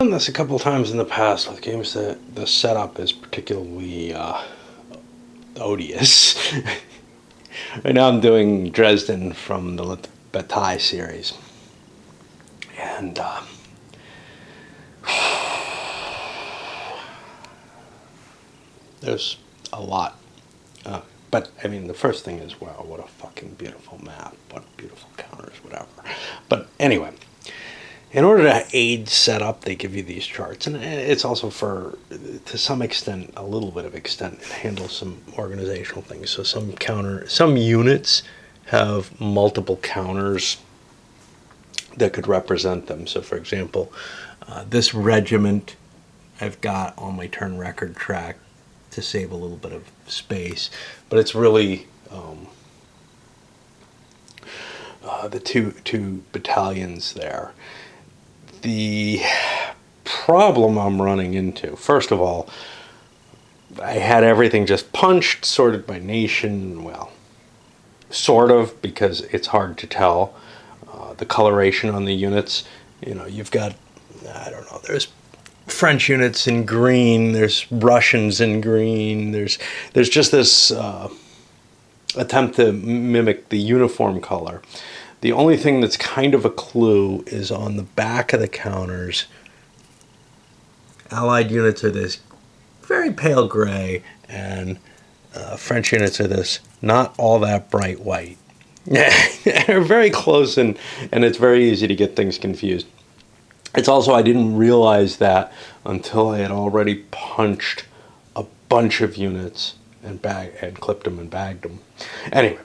I've done this a couple times in the past with games that the setup is particularly odious. Right now I'm doing Dresden from the Bataille series. And there's a lot. But, I mean, the first thing is, wow, what a fucking beautiful map. What beautiful counters, whatever. But anyway, in order to aid setup, they give you these charts. And it's also for, to some extent, a little bit of extent, it handles some organizational things. So some units have multiple counters that could represent them. So, for example, this regiment I've got on my turn record track to save a little bit of space, but it's really the two battalions there. The problem I'm running into, first of all, I had everything just punched, sorted by nation, well, sort of, because it's hard to tell. The coloration on the units, you know, you've got, I don't know, there's French units in green, there's Russians in green, there's just this attempt to mimic the uniform color. The only thing that's kind of a clue is on the back of the counters. Allied units are this very pale gray, and French units are this not all that bright white. They're very close, and it's very easy to get things confused. It's also, I didn't realize that until I had already punched a bunch of units and clipped them and bagged them. Anyway,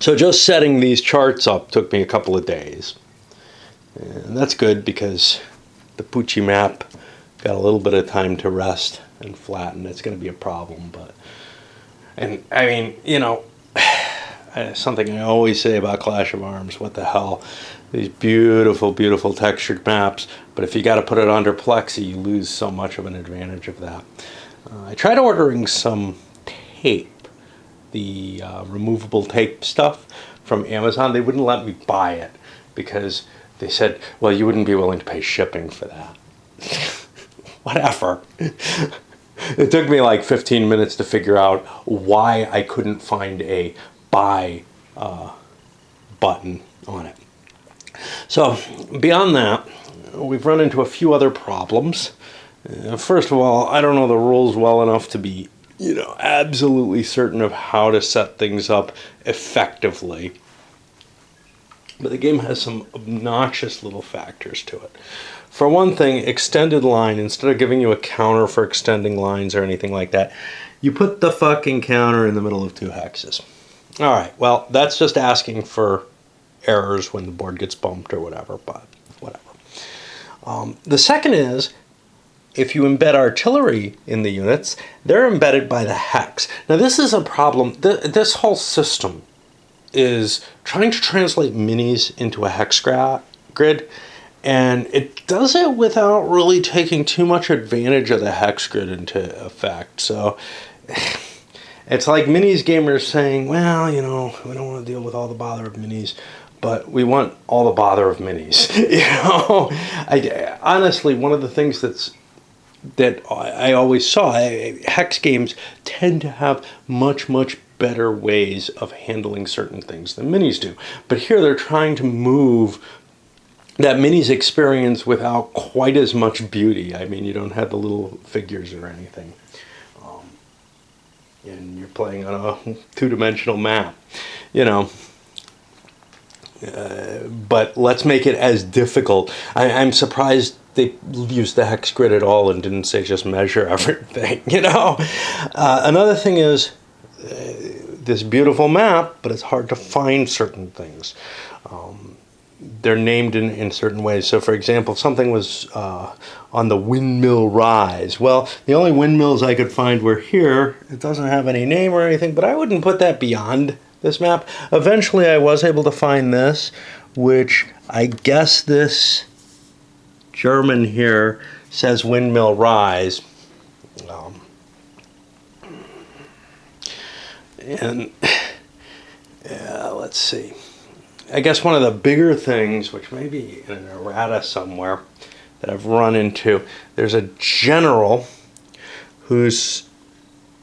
so just setting these charts up took me a couple of days. And that's good because the Pucci map got a little bit of time to rest and flatten. It's going to be a problem, and I mean, you know, something I always say about Clash of Arms, what the hell, these beautiful, beautiful textured maps, but if you got to put it under Plexi, you lose so much of an advantage of that. I tried ordering some tape, the removable tape stuff from Amazon. They wouldn't let me buy it because they said, well, you wouldn't be willing to pay shipping for that. Whatever. It took me like 15 minutes to figure out why I couldn't find a buy button on it. So beyond that, we've run into a few other problems. First of all, I don't know the rules well enough to be, you know, absolutely certain of how to set things up effectively. But the game has some obnoxious little factors to it. For one thing, extended line, instead of giving you a counter for extending lines or anything like that, you put the fucking counter in the middle of two hexes. All right, well, that's just asking for errors when the board gets bumped or whatever, but whatever. The second is, if you embed artillery in the units, they're embedded by the hex. Now, this is a problem. This whole system is trying to translate minis into a hex grid, and it does it without really taking too much advantage of the hex grid into effect. So it's like minis gamers saying, well, you know, we don't want to deal with all the bother of minis, but we want all the bother of minis. You know, honestly, one of the things that I always saw, hex games tend to have much, much better ways of handling certain things than minis do. But here they're trying to move that minis experience without quite as much beauty. I mean, you don't have the little figures or anything. And you're playing on a two-dimensional map, you know. But let's make it as difficult. I'm surprised they used the hex grid at all and didn't say just measure everything, you know. Another thing is this beautiful map, but it's hard to find certain things. They're named in certain ways. So, for example, if something was on the windmill rise, well, the only windmills I could find were here. It doesn't have any name or anything, but I wouldn't put that beyond this map. Eventually, I was able to find this, which I guess this German here says windmill rise. And let's see. I guess one of the bigger things, which may be in an errata somewhere, that I've run into. There's a general who's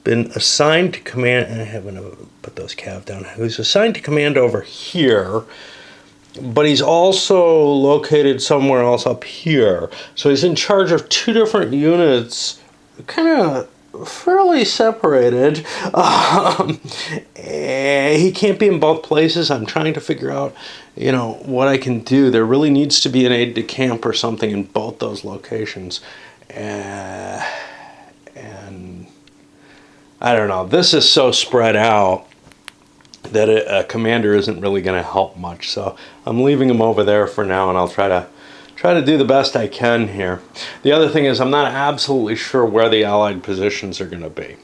been assigned to command, and I haven't put those cav down, who's assigned to command over here, but he's also located somewhere else up here. So he's in charge of two different units, kind of fairly separated. He can't be in both places. I'm trying to figure out, what I can do. There really needs to be an aide de camp or something in both those locations. And I don't know. This is so spread out that a commander isn't really going to help much. So I'm leaving him over there for now, and I'll try to do the best I can here. The other thing is I'm not absolutely sure where the Allied positions are going to be.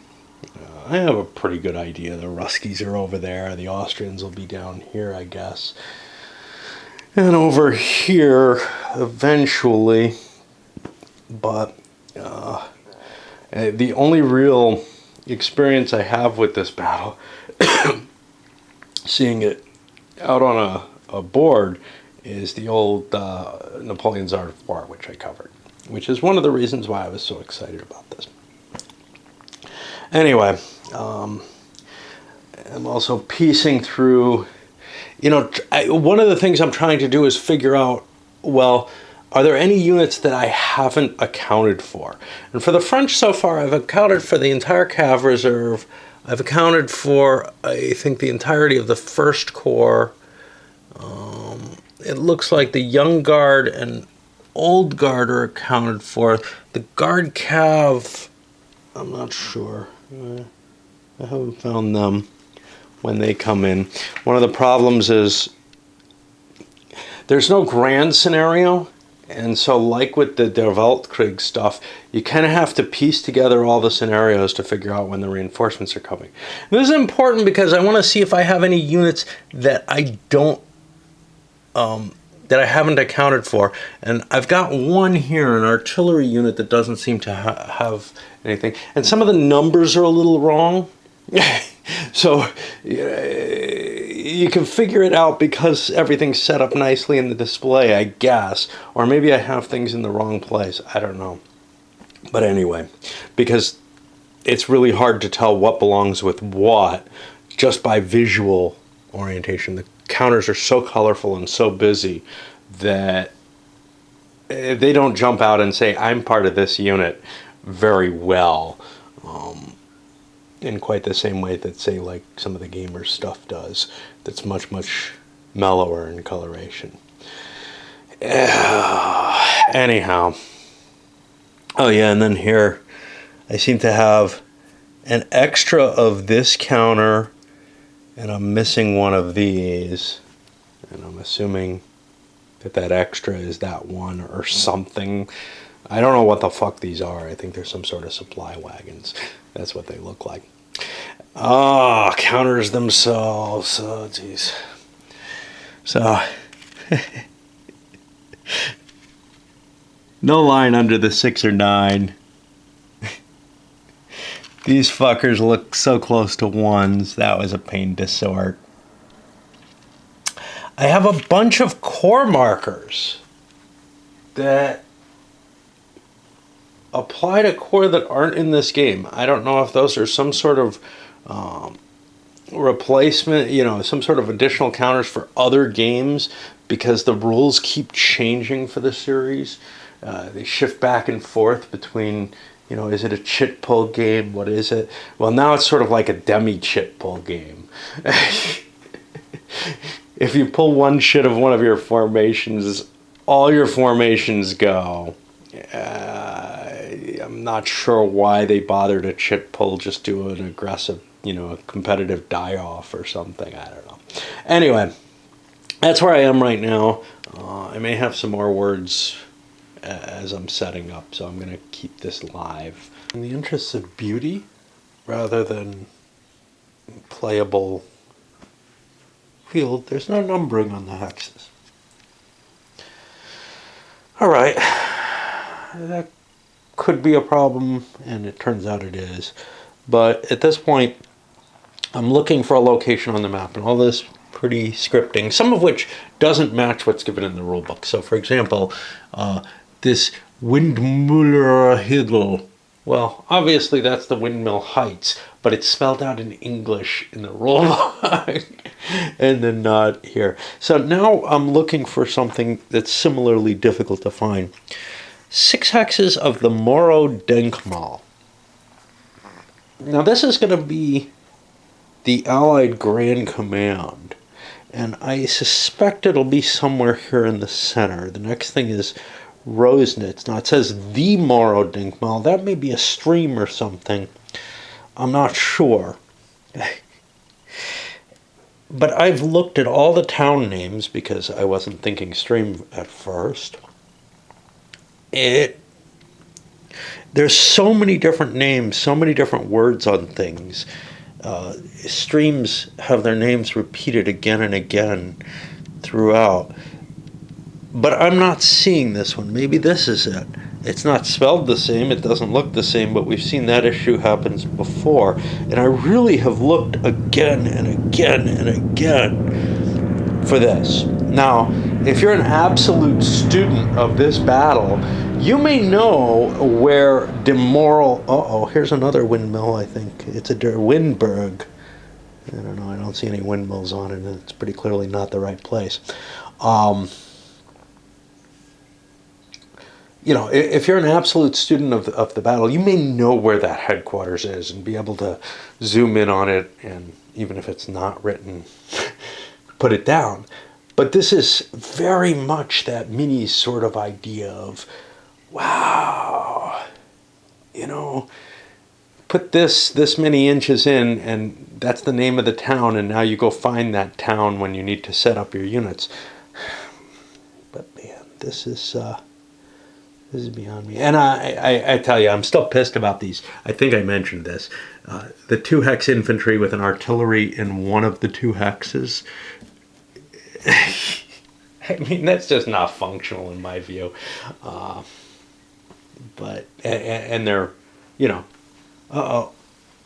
I have a pretty good idea. The Ruskies are over there. The Austrians will be down here, I guess. And over here, eventually. But the only real experience I have with this battle, seeing it out on a board, is the old Napoleon's Art of War, which I covered, which is one of the reasons why I was so excited about this. Anyway, I'm also piecing through, one of the things I'm trying to do is figure out, well, are there any units that I haven't accounted for? And for the French so far, I've accounted for the entire Cav Reserve. I've accounted for, I think, the entirety of the First Corps. It looks like the Young Guard and Old Guard are accounted for. The Guard Cav, I'm not sure. I haven't found them when they come in. One of the problems is there's no grand scenario. And so like with the Der Weltkrieg stuff, you kind of have to piece together all the scenarios to figure out when the reinforcements are coming. And this is important because I want to see if I have any units that I haven't accounted for. And I've got one here, an artillery unit that doesn't seem to have anything. And some of the numbers are a little wrong. So you can figure it out because everything's set up nicely in the display, I guess. Or maybe I have things in the wrong place. I don't know. But anyway, because it's really hard to tell what belongs with what just by visual orientation. The counters are so colorful and so busy that they don't jump out and say, I'm part of this unit very well. In quite the same way that, say, like some of the gamer stuff does, that's much, much mellower in coloration. Anyhow. Oh yeah, and then here, I seem to have an extra of this counter, and I'm missing one of these. And I'm assuming that extra is that one or something. I don't know what the fuck these are. I think they're some sort of supply wagons. That's what they look like. Counters themselves. Oh, jeez. So, no line under the 6 or 9. These fuckers look so close to 1s. That was a pain to sort. I have a bunch of core markers that apply to core that aren't in this game. I don't know if those are some sort of replacement, some sort of additional counters for other games, because the rules keep changing for the series. They shift back and forth between, is it a chit pull game? What is it? Well, now it's sort of like a demi-chit pull game. If you pull one shit of one of your formations, all your formations go. I'm not sure why they bothered a chit pull, just do an aggressive, a competitive die-off or something. I don't know. Anyway, that's where I am right now. I may have some more words as I'm setting up, so I'm going to keep this live. In the interests of beauty, rather than playable field, there's no numbering on the hexes. Alright, that could be a problem, and it turns out it is. But at this point, I'm looking for a location on the map, and all this pretty scripting, some of which doesn't match what's given in the rulebook. So for example, this Windmüller Hill. Well, obviously that's the Windmill Heights, but it's spelled out in English in the rollback and then not here. So now I'm looking for something that's similarly difficult to find. 6 hexes of the Moro Denkmal. Now this is going to be the Allied Grand Command, and I suspect it'll be somewhere here in the center. The next thing is Rosnitz. Now it says the Moro Denkmal. That may be a stream or something. I'm not sure. But I've looked at all the town names because I wasn't thinking stream at first. There's so many different names, so many different words on things. Streams have their names repeated again and again throughout. But I'm not seeing this one. Maybe this is it. It's not spelled the same. It doesn't look the same, but we've seen that issue happens before. And I really have looked again and again and again for this. Now, if you're an absolute student of this battle, you may know where Demoral... Uh-oh, here's another windmill, I think. It's a Der Windberg. I don't know. I don't see any windmills on it. It's pretty clearly not the right place. You know, if you're an absolute student of the battle, you may know where that headquarters is and be able to zoom in on it, and even if it's not written, put it down. But this is very much that mini sort of idea of, wow, you know, put this many inches in, and that's the name of the town, and now you go find that town when you need to set up your units. But man, this is beyond me. And I tell you, I'm still pissed about these. I think I mentioned this. The 2 hex infantry with an artillery in one of the 2 hexes. I mean, that's just not functional in my view. But, and they're, you know, uh-oh,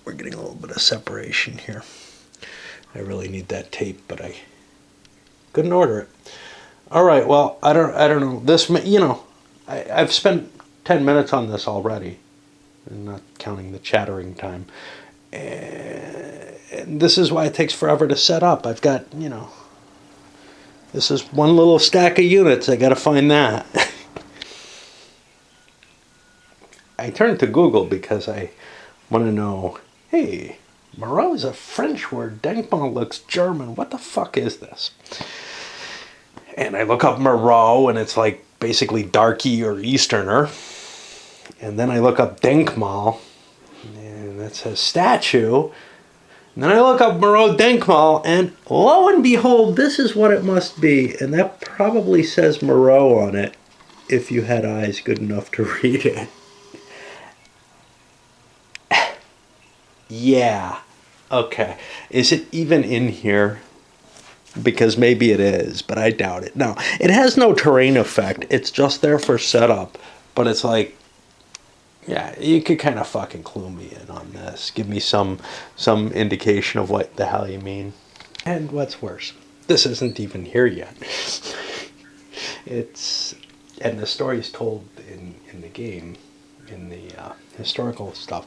we're getting a little bit of separation here. I really need that tape, but I couldn't order it. All right, well, I don't know. This, you know, I've spent 10 minutes on this already, and not counting the chattering time. And this is why it takes forever to set up. I've got, you know, this is one little stack of units. I got to find that. I turned to Google because I want to know, hey, Moreau is a French word. Denkmal looks German. What the fuck is this? And I look up Moreau, and it's like basically darky or Easterner. And then I look up Denkmal, and that says statue. And then I look up Moreau Denkmal, and lo and behold, this is what it must be. And that probably says Moreau on it, if you had eyes good enough to read it. Yeah. Okay. Is it even in here? Because maybe it is, but I doubt it. No, it has no terrain effect. It's just there for setup. But it's like, yeah, you could kind of fucking clue me in on this. Give me some indication of what the hell you mean. And what's worse, this isn't even here yet. And the story's told in the game, in the historical stuff.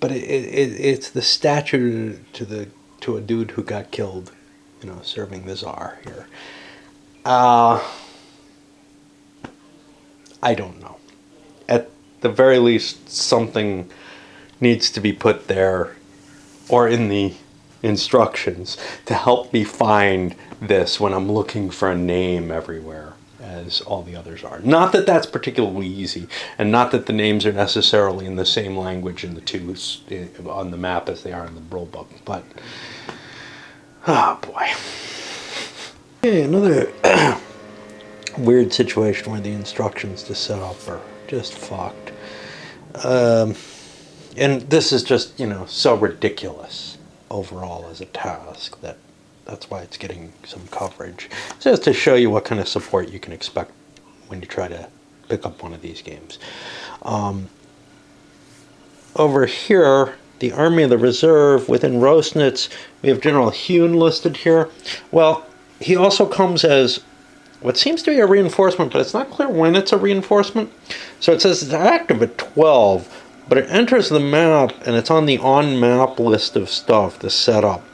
But it's the statue to a dude who got killed, you know, serving the Tsar here. I don't know. At the very least, something needs to be put there, or in the instructions, to help me find this when I'm looking for a name everywhere, as all the others are. Not that that's particularly easy, and not that the names are necessarily in the same language in the two on the map as they are in the rule book, but oh boy. Okay, another weird situation where the instructions to set up are just fucked. And this is just, you know, so ridiculous overall as a task that's why it's getting some coverage. Just to show you what kind of support you can expect when you try to pick up one of these games. Over here, the Army of the Reserve within Rosnitz, we have General Hune listed here. Well, he also comes as what seems to be a reinforcement, but it's not clear when it's a reinforcement. So it says it's active at 12, but it enters the map, and it's on the on-map list of stuff to set up.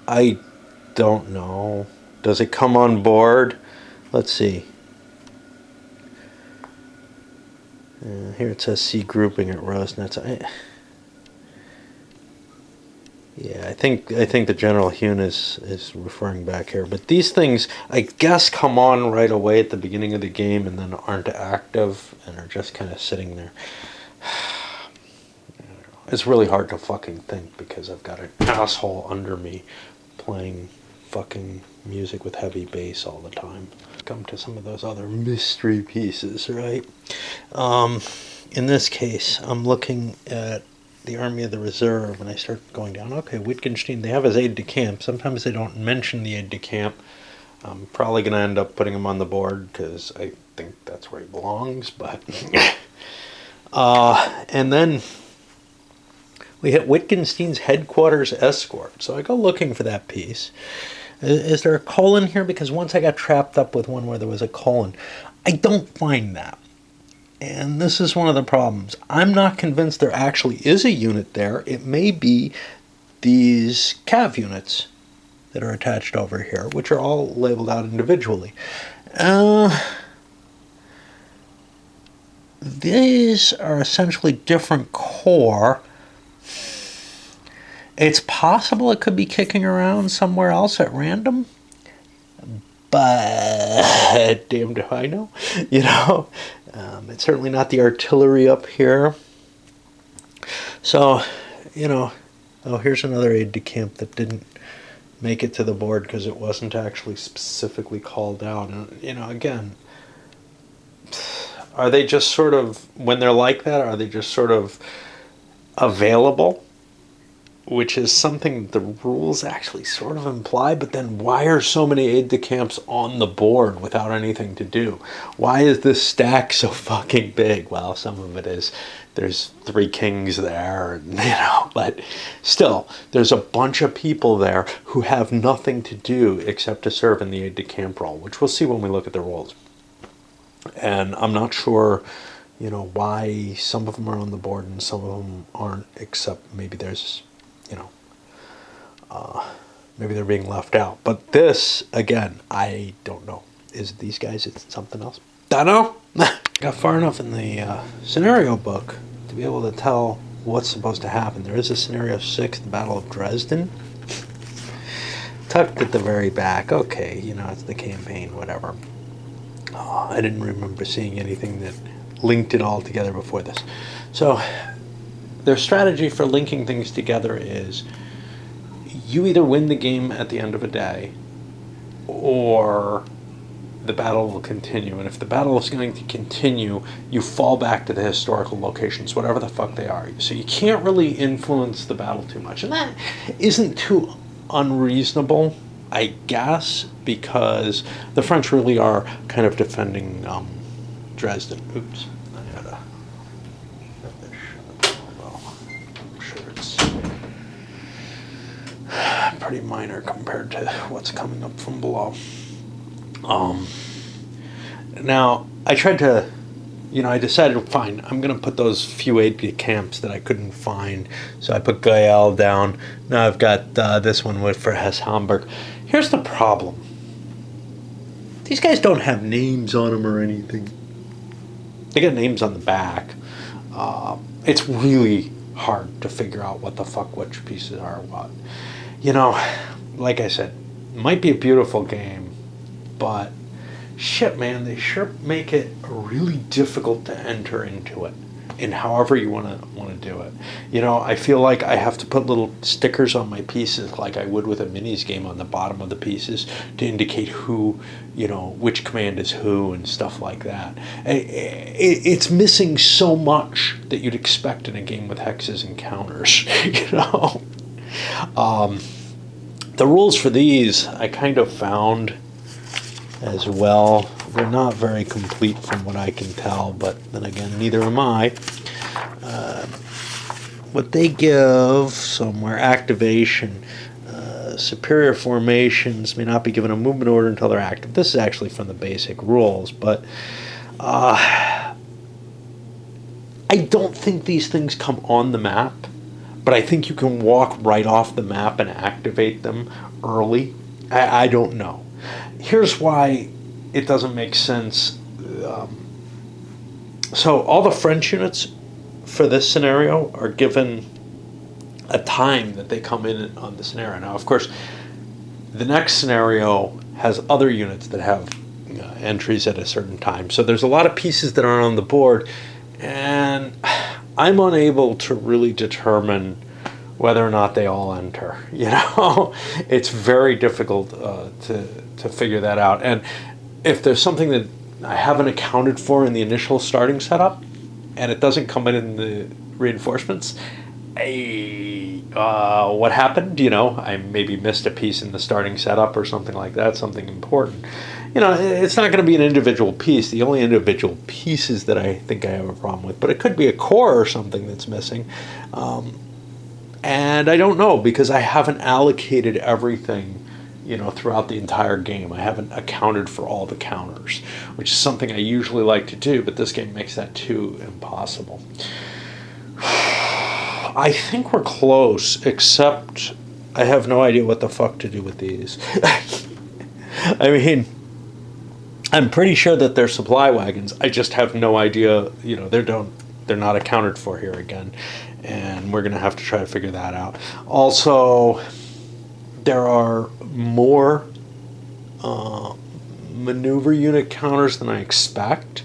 I don't know. Does it come on board? Let's see. Here it says C grouping at Rosnets. Yeah, I think the general Hune is referring back here. But these things, I guess, come on right away at the beginning of the game and then aren't active and are just kind of sitting there. It's really hard to fucking think because I've got an asshole under me playing fucking music with heavy bass all the time. Come to some of those other mystery pieces, right? In this case, I'm looking at the Army of the Reserve, and I start going down. Okay, Wittgenstein, they have his aide-de-camp. Sometimes they don't mention the aide-de-camp. I'm probably going to end up putting him on the board because I think that's where he belongs. But and then we hit Wittgenstein's headquarters escort. So I go looking for that piece. Is there a colon here? Because once I got trapped up with one where there was a colon. I don't find that. And this is one of the problems. I'm not convinced there actually is a unit there. It may be these cav units that are attached over here, which are all labeled out individually. These are essentially different corps. It's possible it could be kicking around somewhere else at random, but damned if I know. You know, it's certainly not the artillery up here. So, you know, oh, here's another aide-de-camp that didn't make it to the board because it wasn't actually specifically called out. And, you know, again, are they just sort of, when they're like that, are they just sort of available? Which is something the rules actually sort of imply, but then why are so many aide-de-camps on the board without anything to do? Why is this stack so fucking big? Well, some of it is there's 3 kings there, and, you know, but still, there's a bunch of people there who have nothing to do except to serve in the aide-de-camp role, which we'll see when we look at the roles. And I'm not sure, you know, why some of them are on the board and some of them aren't, except maybe there's, you know, maybe they're being left out. But this, again, I don't know. Is it these guys? It's something else. Don't know. Got far enough in the scenario book to be able to tell what's supposed to happen. There is a scenario 6, the Battle of Dresden. Tucked at the very back. Okay, you know, it's the campaign, whatever. I didn't remember seeing anything that linked it all together before this. So their strategy for linking things together is you either win the game at the end of a day or the battle will continue. And if the battle is going to continue, you fall back to the historical locations, whatever the fuck they are. So you can't really influence the battle too much. And that isn't too unreasonable, I guess, because the French really are kind of defending Dresden. Oops. Pretty minor compared to what's coming up from below. Now, I tried to, you know, I decided, fine, I'm going to put those few aide-de-camps that I couldn't find. So I put Gael down. Now I've got this one for Hesse Hamburg. Here's the problem. These guys don't have names on them or anything. They got names on the back. It's really hard to figure out what the fuck which pieces are what. You know, like I said, might be a beautiful game, but shit, man, they sure make it really difficult to enter into it, in however you want to do it. You know, I feel like I have to put little stickers on my pieces, like I would with a minis game, on the bottom of the pieces to indicate who, you know, which command is who and stuff like that. It's missing so much that you'd expect in a game with hexes and counters, you know. The rules for these I kind of found as well. They're not very complete from what I can tell, but then again, neither am I. What they give somewhere, activation, superior formations may not be given a movement order until they're active. This is actually from the basic rules, but I don't think these things come on the map, but I think you can walk right off the map and activate them early. I don't know. Here's why it doesn't make sense. So all the French units for this scenario are given a time that they come in on the scenario. Now, of course, the next scenario has other units that have entries at a certain time. So there's a lot of pieces that aren't on the board, and I'm unable to really determine whether or not they all enter. You know, it's very difficult to figure that out. And if there's something that I haven't accounted for in the initial starting setup, and it doesn't come in the reinforcements, what happened? You know, I maybe missed a piece in the starting setup or something like that, something important. You know, it's not going to be an individual piece. The only individual pieces that I think I have a problem with, but it could be a core or something that's missing. And I don't know, because I haven't allocated everything, you know, throughout the entire game. I haven't accounted for all the counters, which is something I usually like to do, but this game makes that too impossible. I think we're close, except I have no idea what the fuck to do with these. I mean, I'm pretty sure that they're supply wagons. I just have no idea, you know, they're not accounted for here again, and we're going to have to try to figure that out. Also, there are more maneuver unit counters than I expect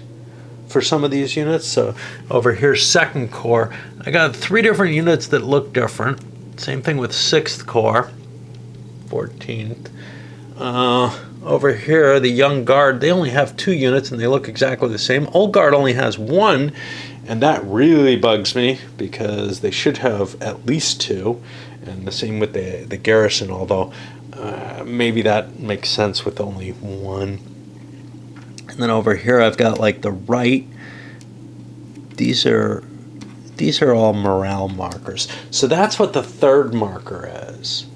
for some of these units. So over here, 2nd Corps, I got 3 different units that look different. Same thing with 6th Corps, 14th. Over here, the Young Guard, they only have 2 units and they look exactly the same. Old Guard only has 1, and that really bugs me because they should have at least 2. And the same with the Garrison, although maybe that makes sense with only 1. And then over here I've got like the right. These are all morale markers. So that's what the 3rd marker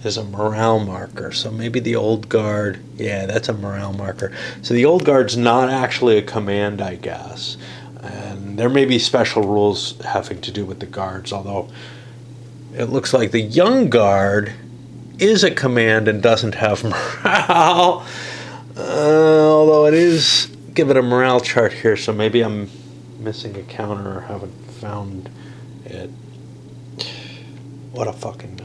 is a morale marker. So maybe the Old Guard, yeah, that's a morale marker. So the Old Guard's not actually a command, I guess. And there may be special rules having to do with the guards, although it looks like the Young Guard is a command and doesn't have morale. Although it is given a morale chart here, so maybe I'm missing a counter or haven't found it. What a fucking